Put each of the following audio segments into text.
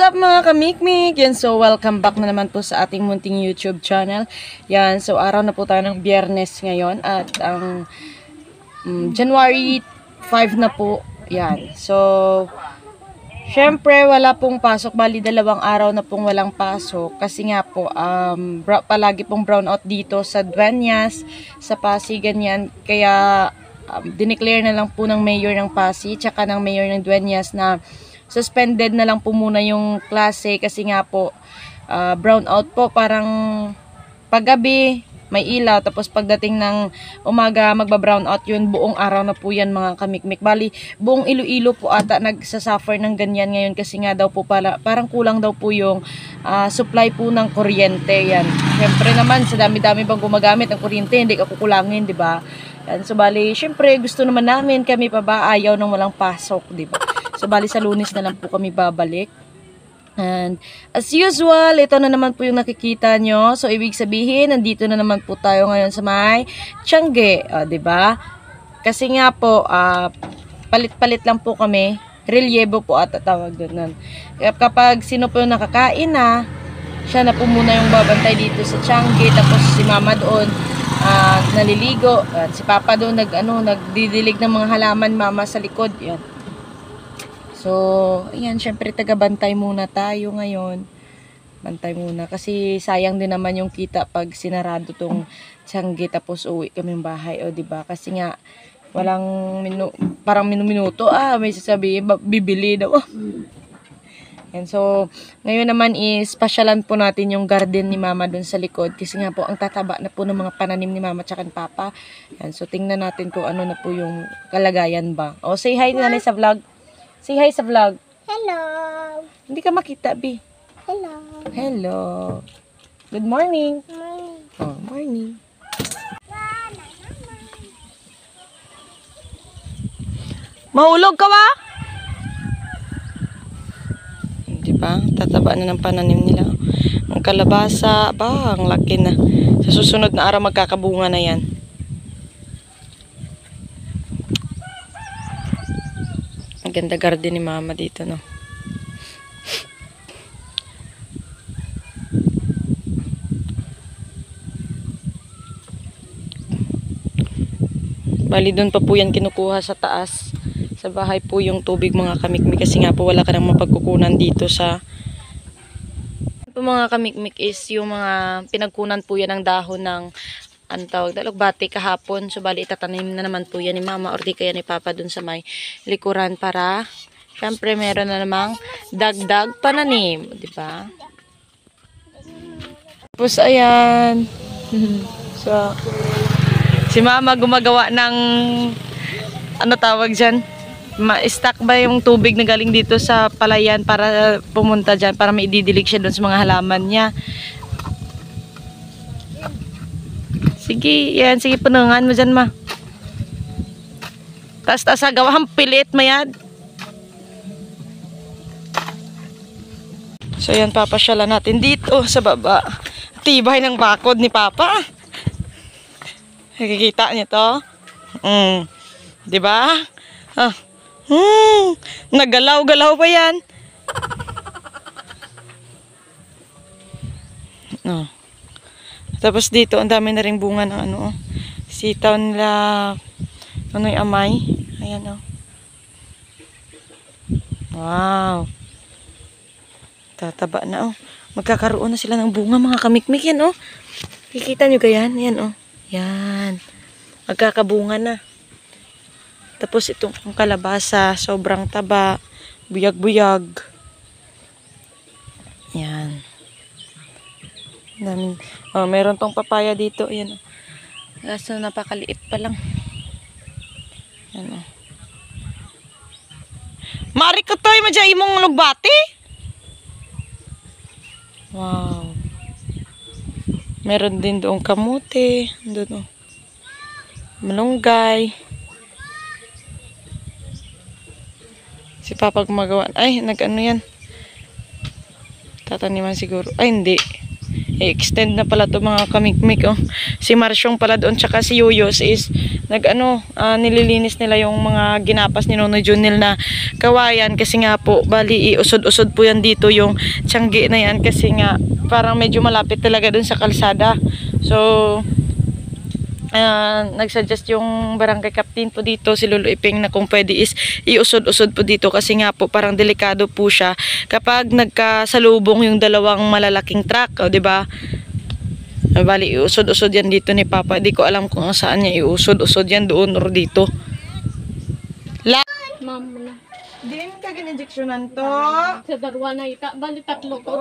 up mga kamikmik? Yan, so welcome back na naman po sa ating munting YouTube channel. Yan, so araw na po tayo ng Biyernes ngayon at ang January 5 na po. Yan, so syempre wala pong pasok, bali 2 araw na pong walang pasok kasi nga po palagi pong brownout dito sa Dueñas, sa Pasig, ganyan. Kaya dineclare na lang po ng mayor ng Pasig tsaka ng mayor ng Dueñas na suspended na lang po muna yung klase kasi nga po brownout po, parang paggabi may ilaw tapos pagdating ng umaga magba-brownout yun, buong araw na po yan mga kamikmik. Bali buong Iloilo po ata nagsasuffer ng ganyan ngayon kasi nga daw po parang kulang daw po yung supply po ng kuryente. Yan, syempre naman sa dami-dami bang gumagamit ng kuryente hindi ka kukulangin, di ba? Yan, so bali syempre gusto naman namin, kami pa ba ayaw nang walang pasok, di ba? So, bali sa Lunes na lang po kami babalik. And, as usual, ito na naman po yung nakikita nyo. So, ibig sabihin, nandito na naman po tayo ngayon sa may Tiangge. Diba? Kasi nga po, palit-palit lang po kami. Relyebo po at tawag doon. Kapag sino po yung nakakain na, siya na po muna yung babantay dito sa Tiangge. Tapos si mama doon, naliligo. Si papa doon, nagdidilig ng mga halaman, mama sa likod. Yan. So, ayan, syempre taga-bantay muna tayo ngayon. Bantay muna. Kasi sayang din naman yung kita pag sinarado tong Tiangge tapos uwi kaming bahay. O, diba? Kasi nga, walang parang minuto. May sasabihin, bibili daw. And so, ngayon naman is, pasyalan po natin yung garden ni mama dun sa likod. Kasi nga po, ang tataba na po ng mga pananim ni mama tsaka ni papa. Yan, so, tingnan natin kung ano na po yung kalagayan ba. O, say hi nanay sa vlog. Say hi sa vlog. Hello. Hindi ka makita, Bi. Hello. Hello. Good morning. Morning. Oh, morning. Mahulog ka ba? Di ba? Tataba na ng pananim nila. Ang kalabasa, ang laki na. Sa susunod na araw magkakabunga na yan. Ang ganda garden ni mama dito, no? Bali, doon pa po yan kinukuha sa taas. Sa bahay po yung tubig mga kamikmik. Kasi nga po wala ka nang mapagkukunan dito sa... Po mga kamikmik is yung mga pinagkunan po yan ng dahon ng ano tawag, dalugbati kahapon. So, bali, itatanim na naman po yan ni mama or di kaya ni papa dun sa may likuran para, syempre, meron na namang dagdag pananim. Diba? Tapos, ayan. So, si mama gumagawa ng, ano tawag dyan? Ma-stack ba yung tubig na galing dito sa palayan para pumunta dyan, para maididilig siya dun sa mga halaman niya. Sige, yan. Sige, punungan mo dyan, ma. Taas-taas sa gawahang pilit, mayad. So, yan, papasyalan natin dito sa baba. Tibay ng bakod ni papa. Nakikita niyo to? Diba? Nagalaw-galaw pa yan. Tapos dito, ang dami na rin bunga ng sitaw nila, yung amay. Ayan, Wow. Tataba na, Magkakaroon na sila ng bunga, mga kamikmik, yan, Kikita nyo ganyan? Yan, Yan. Magkakabunga na. Tapos itong kalabasa, sobrang taba, buyag-buyag. Yan. Meron tong papaya dito. Ayan. Kaso napakaliit pa lang. Ayan. Mari ko to'y madya imong lugbati. Wow. Meron din doong kamote. Doon, malunggay. Si papa gumagawa. Ay, nag-ano yan. Tataniman siguro. Ay, hindi. I-extend na pala to mga kamikmik. Oh. Si Marsyong pala doon tsaka si Yuyos is nililinis nila yung mga ginapas ni Nonoy Junil na kawayan kasi nga po bali iusod-usod po yan dito yung tiyanggi na yan kasi nga parang medyo malapit talaga doon sa kalsada. So nagsuggest yung barangay captain po dito si Lolo Iping na kung pwede is iusod-usod po dito kasi nga po parang delikado po siya kapag nagkasalubong yung dalawang malalaking truck, o di ba? Bali iusod-usod yan dito ni Papa. Di ko alam kung saan niya iusod-usod yan, doon or dito. Ma'am na. Din ka ginjeksyonan to. Sa darwa na ita, bali tatlo ko.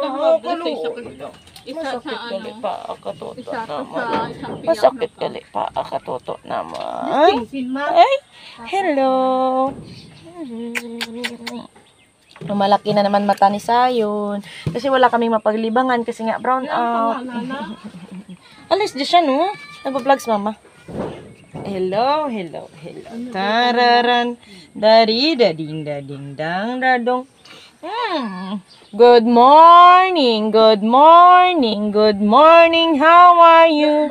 Isa sa ano. Pa akatuto Isa naman. sa isang Masakit gali pa akatuto naman. Ay, hello. Malaki na naman mata ni Sayon. Kasi wala kaming mapaglibangan kasi nga brown out. Alis di siya no? Nagpa-vlogs mama. Hello, hello, hello. Tararan. Dari dading dading dang dadong. Good morning, good morning, good morning. How are you?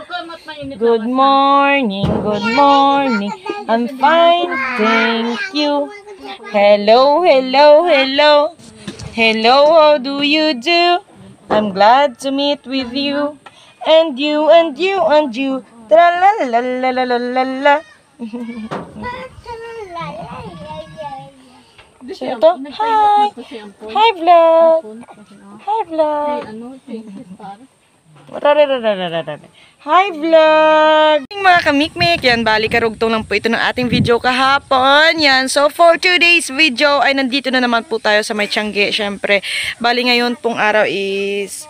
Good morning, good morning. I'm fine, thank you. Hello, hello, hello. Hello, how do you do? I'm glad to meet with you. And you, and you, and you. Tra-la-la-la-la-la-la-la. Sino to? Hi! Hi, vlog! Hi, vlog! Hi, vlog! Mga kamikmik, yan, bali karugtong lang po ito ng ating video kahapon. Yan, so for today's video ay nandito na naman po tayo sa may Tiangge. Syempre, bali ngayon pong araw is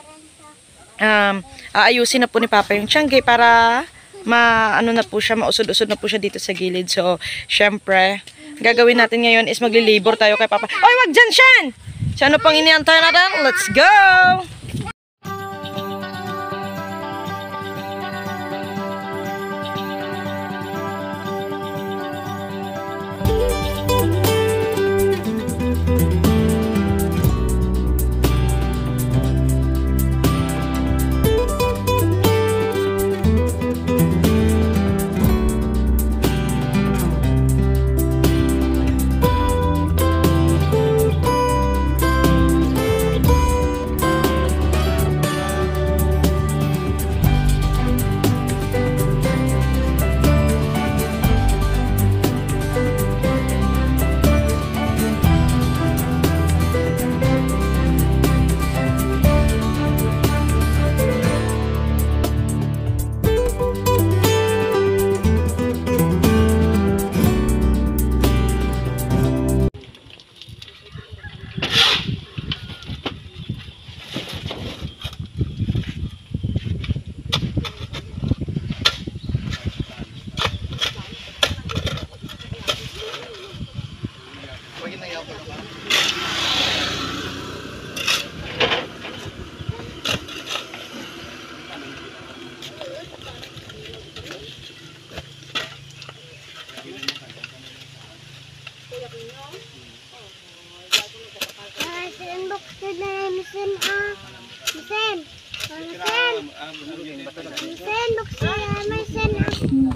aayusin na po ni Papa yung Tiangge para na po siya, mausod-usod na po siya dito sa gilid. So, syempre, gagawin natin ngayon is magli-labor tayo kay Papa. Oy, wag dyan, Shan! So, ano pang iniantay natin? Let's go!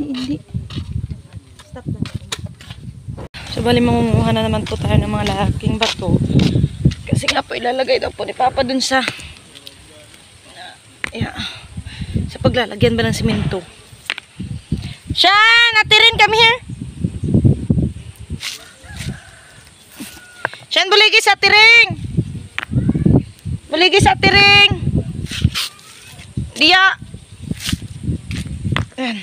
Hindi. Stop na. So, bali mangunguha na naman po tayo ng mga lalaking bato. Kasi nga po ilalagay daw po ni Papa dun sa sa paglalagyan ba ng simento. Shan! Atirin, come here! Shan, buligis sa tiring! Buligis sa tiring! Dia! Ayan.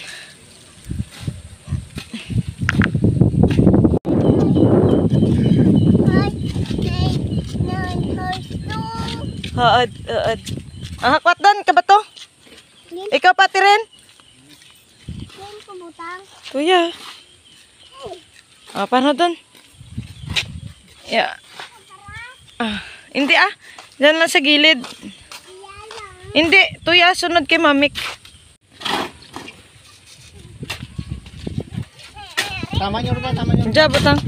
Haad. Kwat doon, ka ba to? Ikaw pati rin? Kuya. Paano doon? Yeah. Hindi Diyan lang sa gilid. Hindi, tuya, sunod kay Mamik. Tama nyo ba? Tama nyo. Diyan, batang.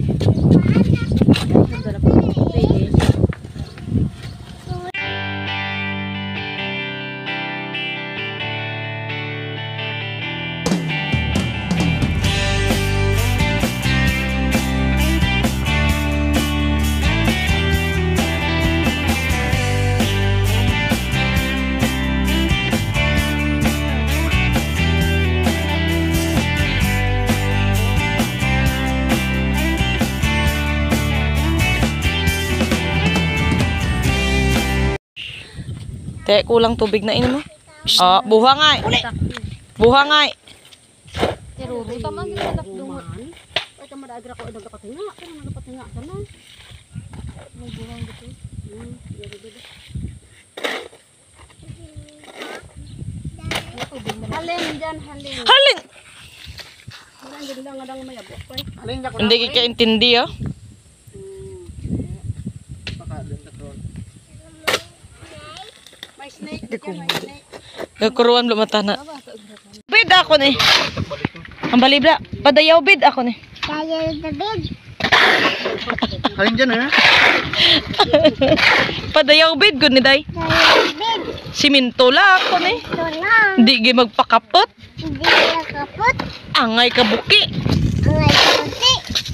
Te, kulang tubig na ini mo. Ah, buha nga. Buha nga. Pero tama gyud sa dakdungan. Ay tama daagra ko nagapatinga, pero nagapatinga sana. May buhang dito. Halin dyan, halin. Halin. Halin dyan lang ngadang mayabo. Alin niya ko na. Hindi ka intindi oh. Baka doon sa troll. May snake dyan, may snake. Nagkuruan lumata na. Bid ako ni. Ang balibla. Padayaw bid ako ni. Alin dyan ha? Padayaw bid gud ni day. Siminto la ako ni. Hindi gi magpakapot. Angay ka buki.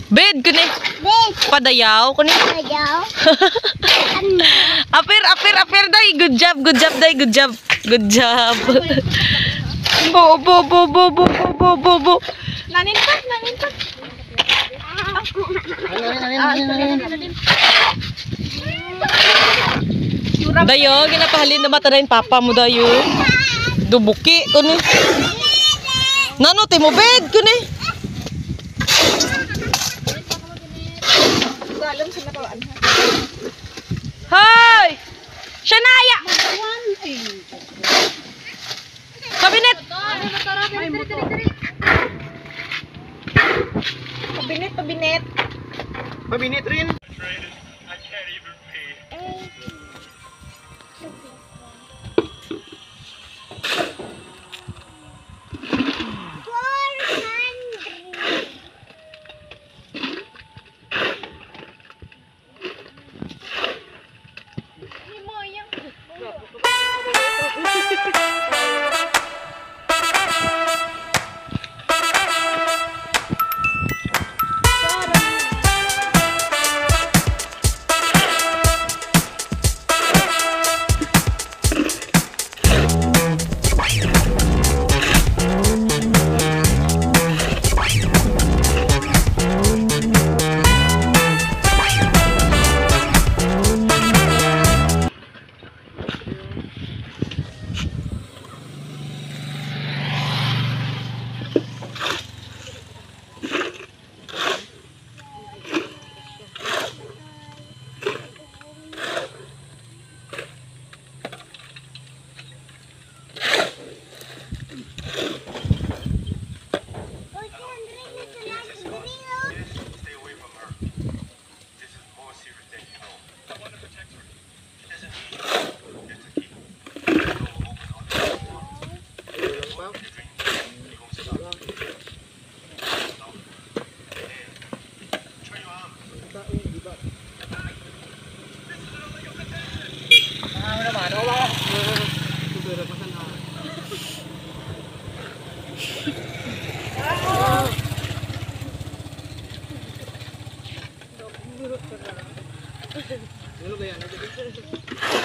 Bid gud ni. Padayaw ko ni. Apir day. Good job day. Good job. Bo. Nanintot. Dayo, ginapahalin na mata na yung papa mo dayo. Dubuki ko ni. Nano, timubed ko ni. Hoy! Shanaya! Kabinet! Mabinit rin.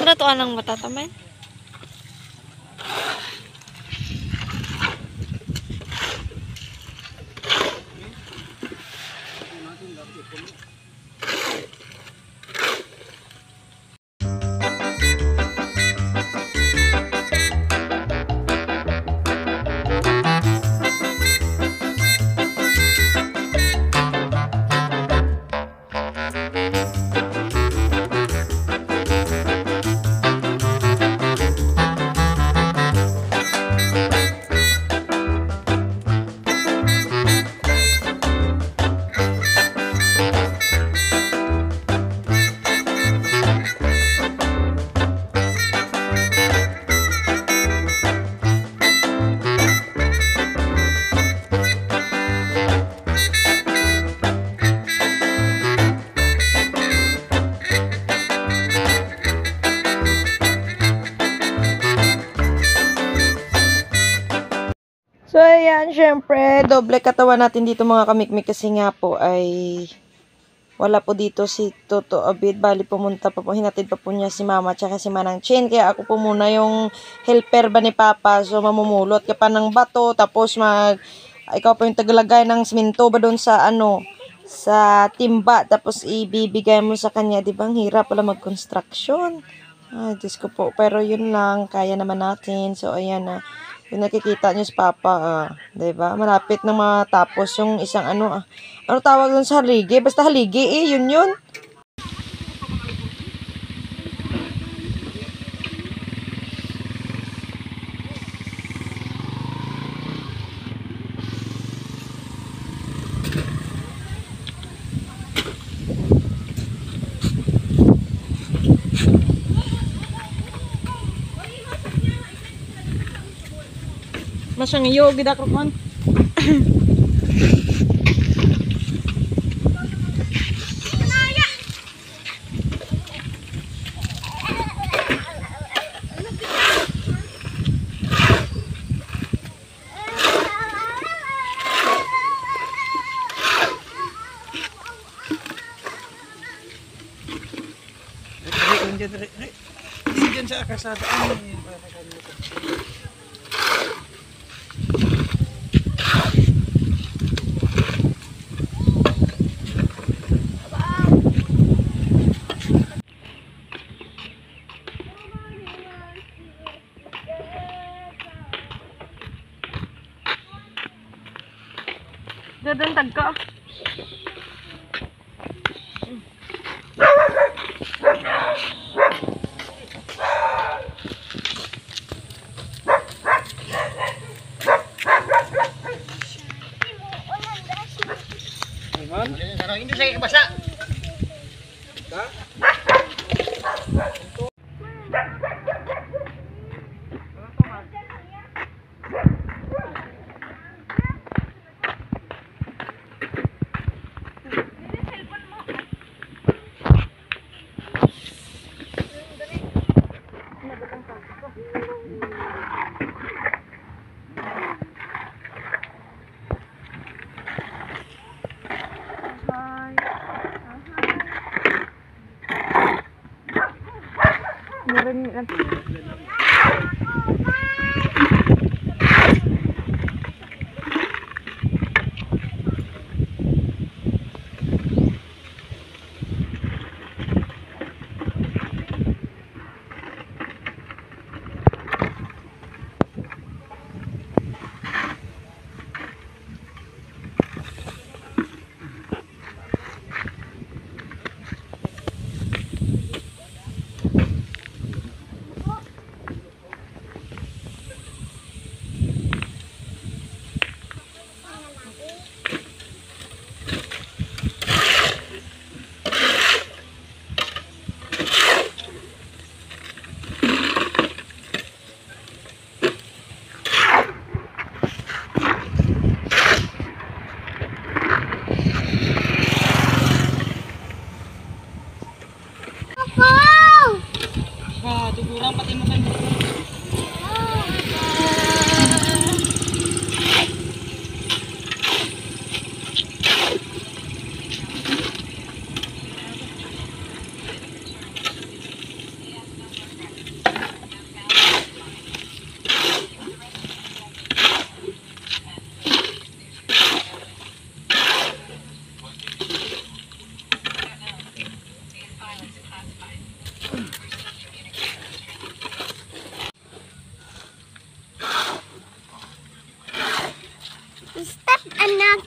Ano to anang matataman? So, ayan, syempre, doble katawan natin dito mga kamikmik kasi nga po ay wala po dito si Toto Abid. Bali, pumunta pa po, hinatid pa po niya si Mama tsaka si Manang Chin. Kaya ako po muna yung helper ba ni Papa. So, mamumulot ka pa ng bato, tapos ikaw po yung taglagay ng siminto ba doon sa sa timba, tapos ibibigay mo sa kanya. Di ba, ang hirap pala mag-construction. Ay, Diyos ko po. Pero yun lang, kaya naman natin. So, ayan na. Yung nakikita niyo si Papa, diba? Malapit na matapos yung isang ano tawag dun sa haligi? Basta haligi yun. Masyang iyo, gidakrokan. Diyan sa kasada. Dadantag ka. Hindi saya basa. Tutulang pati mo kan. Stop, anak.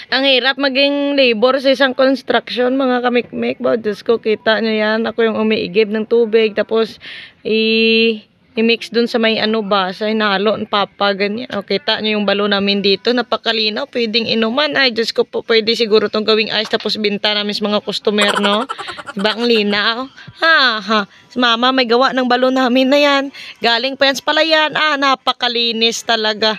Ang hirap maging labor sa isang construction, mga kamikmek. Ba, Diyos ko, kita nyo yan. Ako yung umiigib ng tubig. Tapos, i-mix dun sa may sa hinalo, papa, ganyan. O, kita nyo yung balo namin dito. Napakalinaw, pwedeng inuman. Ay, Diyos ko po, pwede siguro itong gawing ice. Tapos, binta namin sa mga customer, no? Diba, ang linaw? Ha. Si mama, may gawa ng balo namin na yan. Galing pa yan sa palayan. Napakalinis talaga.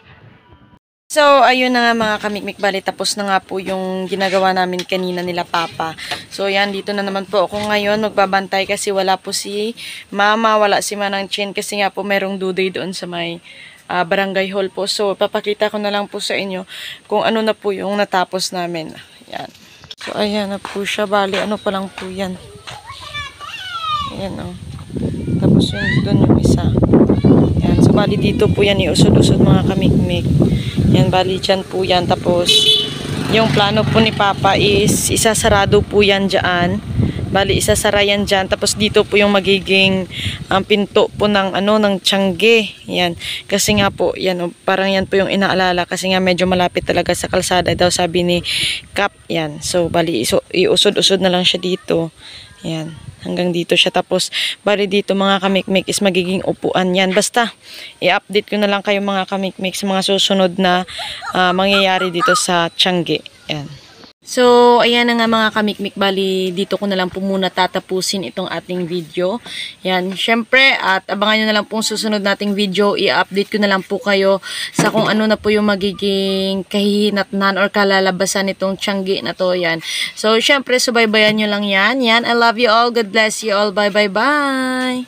So, ayun na nga mga kamikmik, bali tapos na nga po yung ginagawa namin kanina nila Papa. So, yan, dito na naman po ako ngayon, magbabantay kasi wala po si Mama, wala si Manang Chin kasi nga po merong duday doon sa may barangay hall po. So, papakita ko na lang po sa inyo kung ano na po yung natapos namin. Yan. So, ayan na po siya, bali ano pa lang po yan. Ayan o. Tapos Tapos doon yung isa. Yan. So, bali dito po yan iusod-usod mga kamikmik. Yan, bali dyan po yan. Tapos, yung plano po ni Papa is isasarado po yan dyan. Bali, isasara yan dyan. Tapos dito po yung magiging pinto po ng, ng Tiangge. Yan. Kasi nga po, yan, parang yan po yung inaalala. Kasi nga medyo malapit talaga sa kalsada daw sabi ni Kap. Yan. So, bali, iusod-usod na lang siya dito. Yan. Hanggang dito siya. Tapos, bali dito mga kamikmik is magiging upuan yan. Basta, i-update ko na lang kayo mga kamikmik sa mga susunod na mangyayari dito sa Tiangge. Yan. So, ayan na nga mga kamikmik, bali dito ko na lang po muna tatapusin itong ating video. Yan, syempre, at abangan nyo na lang pong susunod nating video, i-update ko na lang po kayo sa kung ano na po yung magiging kahihinatnan or kalalabasan nitong Tiangge na to. Yan. So, syempre, subaybayan nyo lang yan. Yan, I love you all, God bless you all, bye bye bye!